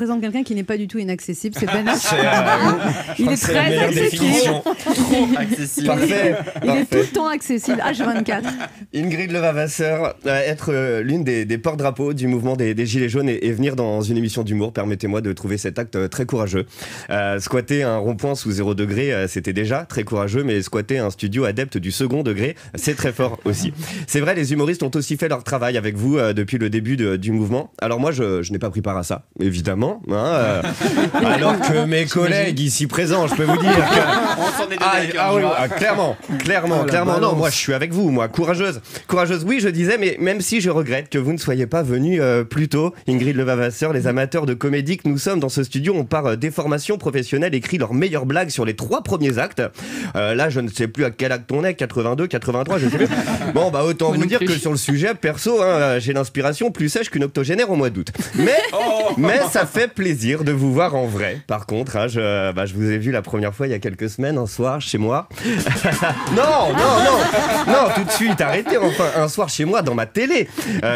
présente quelqu'un qui n'est pas du tout inaccessible, c'est Ben H. Il est C'est la très meilleure accessible. définition. Trop accessible. Parfait. Il est tout le temps accessible, H24. Ingrid Levavasseur, être l'une des porte-drapeaux du mouvement des Gilets jaunes et venir dans une émission d'humour, permettez-moi de trouver cet acte très courageux. Squatter un rond-point sous 0 degré, c'était déjà très courageux, mais squatter un studio adepte du second degré, c'est très fort aussi. C'est vrai, les humoristes ont aussi fait leur travail avec vous depuis le début du mouvement. Alors moi, je n'ai pas pris part à ça, évidemment. Alors que mes collègues ici présents, je peux vous dire que... On s'en est donné avec clairement. Non, moi je suis avec vous, moi. Courageuse, oui, je disais, mais même si je regrette que vous ne soyez pas venus plus tôt, Ingrid Levavasseur, les amateurs de comédie que nous sommes dans ce studio, on par déformation professionnelle écrit leurs meilleures blagues sur les 3 premiers actes. Là, je ne sais plus à quel acte on est, 82, 83, je sais plus. Bon, bah autant vous dire que sur le sujet, perso, j'ai l'inspiration plus sèche qu'une octogénaire au mois d'août. Mais ça fait plaisir de vous voir en vrai. Par contre, je vous ai vu la première fois il y a quelques semaines, un soir, chez moi. Non, tout de suite, arrêtez, enfin, un soir chez moi, dans ma télé,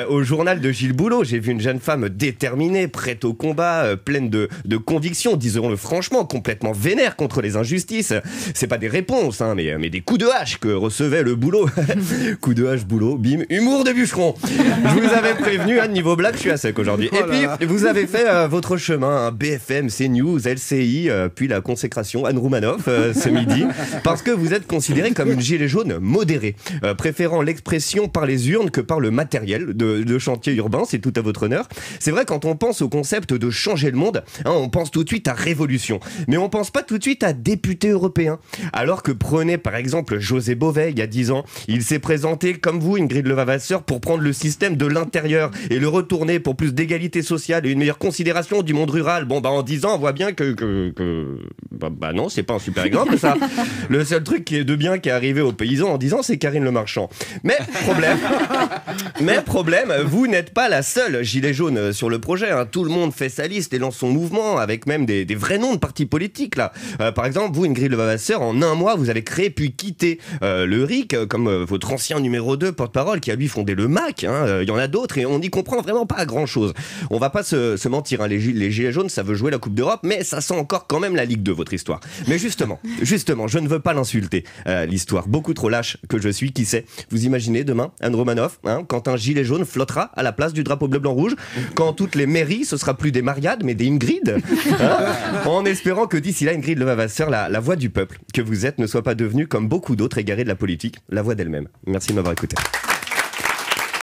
au journal de Gilles Boulot, j'ai vu une jeune femme déterminée, prête au combat, pleine de convictions, disons-le franchement, complètement vénère contre les injustices. C'est pas des réponses, mais des coups de hache que recevait le Boulot. Coup de hache, Boulot, bim, humour de bûcheron. Je vous avais prévenu, niveau blague, je suis à sec aujourd'hui. Et puis, vous avez fait votre chemin, BFM, CNews, LCI, puis la consécration, Anne Roumanoff, ce midi, parce que vous êtes considéré comme une gilet jaune modérée, préférant l'expression par les urnes que par le matériel de chantier urbain, c'est tout à votre honneur. C'est vrai, quand on pense au concept de changer le monde, on pense tout de suite à révolution, mais on pense pas tout de suite à député européen. Alors que prenez par exemple José Bové, il y a 10 ans, il s'est présenté comme vous, Ingrid Levavasseur, pour prendre le système de l'intérieur et le retourner pour plus d'égalité sociale et une meilleure considération du monde rural. Bon, on 10 ans, on voit bien que non, c'est pas un super exemple, ça. Le seul truc qui est de bien qui est arrivé aux paysans en 10 ans, c'est Karine Le Marchand. Mais problème, vous n'êtes pas la seule gilet jaune sur le projet. Tout le monde fait sa liste et lance son mouvement, avec même des vrais noms de partis politiques, là. Par exemple, vous, Ingrid Levavasseur, en un mois, vous avez créé puis quitté le RIC, comme votre ancien numéro 2 porte-parole, qui a lui fondé le MAC. Il y en a d'autres et on n'y comprend vraiment pas grand-chose. On va pas se mentir, les gilets jaunes, ça veut jouer la Coupe d'Europe, mais ça sent encore quand même la Ligue 2, votre histoire. Mais justement, je ne veux pas l'insulter, l'histoire beaucoup trop lâche que je suis, qui sait. Vous imaginez demain, Anne Romanoff, quand un gilet jaune flottera à la place du drapeau bleu-blanc-rouge, quand toutes les mairies, ce sera plus des Mariades, mais des Ingrid, en espérant que d'ici là, Ingrid Levavasseur, la voix du peuple que vous êtes, ne soit pas devenue, comme beaucoup d'autres égarés de la politique, la voix d'elle-même. Merci de m'avoir écouté.